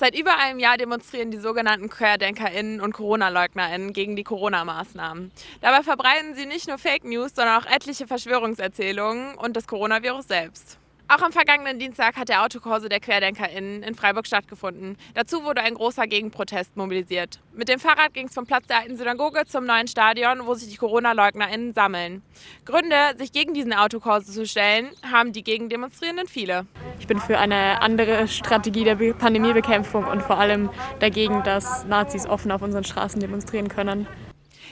Seit über einem Jahr demonstrieren die sogenannten QuerdenkerInnen und CoronaLeugnerInnen gegen die Corona-Maßnahmen. Dabei verbreiten sie nicht nur Fake News, sondern auch etliche Verschwörungserzählungen und das Coronavirus selbst. Auch am vergangenen Dienstag hat der Autokorso der QuerdenkerInnen in Freiburg stattgefunden. Dazu wurde ein großer Gegenprotest mobilisiert. Mit dem Fahrrad ging es vom Platz der alten Synagoge zum neuen Stadion, wo sich die CoronaLeugnerInnen sammeln. Gründe, sich gegen diesen Autokorso zu stellen, haben die Gegendemonstrierenden viele. Ich bin für eine andere Strategie der Pandemiebekämpfung und vor allem dagegen, dass Nazis offen auf unseren Straßen demonstrieren können.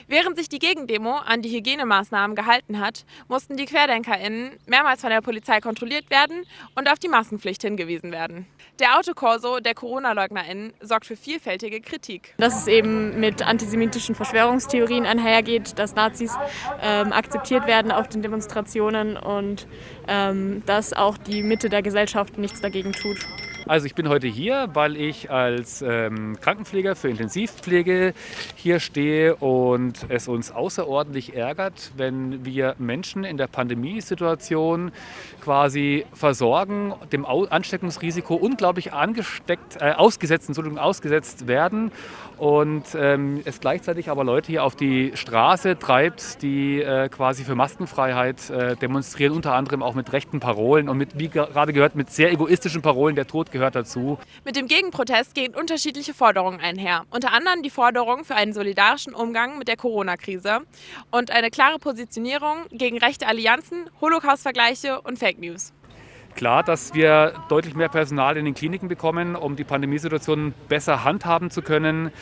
Während sich die Gegendemo an die Hygienemaßnahmen gehalten hat, mussten die QuerdenkerInnen mehrmals von der Polizei kontrolliert werden und auf die Maskenpflicht hingewiesen werden. Der Autokorso der CoronaLeugnerInnen sorgt für vielfältige Kritik. Dass es eben mit antisemitischen Verschwörungstheorien einhergeht, dass Nazis akzeptiert werden auf den Demonstrationen und dass auch die Mitte der Gesellschaft nichts dagegen tut. Also ich bin heute hier, weil ich als Krankenpfleger für Intensivpflege hier stehe und es uns außerordentlich ärgert, wenn wir Menschen in der Pandemiesituation quasi versorgen, dem Ansteckungsrisiko unglaublich ausgesetzt werden und es gleichzeitig aber Leute hier auf die Straße treibt, die quasi für Maskenfreiheit demonstrieren, unter anderem auch mit rechten Parolen und mit, wie gerade gehört, mit sehr egoistischen Parolen, der Tod gehört dazu. Mit dem Gegenprotest gehen unterschiedliche Forderungen einher. Unter anderem die Forderung für einen solidarischen Umgang mit der Corona-Krise und eine klare Positionierung gegen rechte Allianzen, Holocaust-Vergleiche und Fake News. Klar, dass wir deutlich mehr Personal in den Kliniken bekommen, um die Pandemiesituation besser handhaben zu können.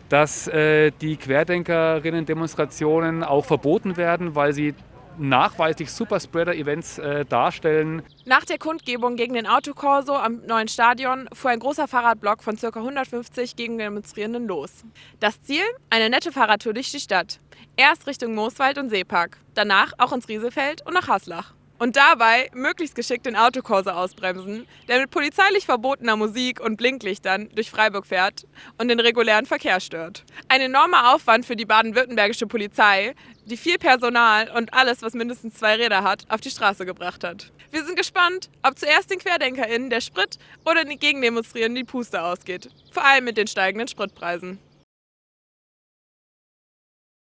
Dass die Querdenkerinnen-Demonstrationen auch verboten werden, weil sie nachweislich Superspreader-Events darstellen. Nach der Kundgebung gegen den Autokorso am neuen Stadion fuhr ein großer Fahrradblock von ca. 150 Gegendemonstrierenden los. Das Ziel? Eine nette Fahrradtour durch die Stadt. Erst Richtung Mooswald und Seepark, danach auch ins Rieselfeld und nach Haslach. Und dabei möglichst geschickt den Autokorso ausbremsen, der mit polizeilich verbotener Musik und Blinklichtern durch Freiburg fährt und den regulären Verkehr stört. Ein enormer Aufwand für die baden-württembergische Polizei, die viel Personal und alles, was mindestens 2 Räder hat, auf die Straße gebracht hat. Wir sind gespannt, ob zuerst den QuerdenkerInnen der Sprit oder den Gegendemonstrierenden die Puste ausgeht. Vor allem mit den steigenden Spritpreisen.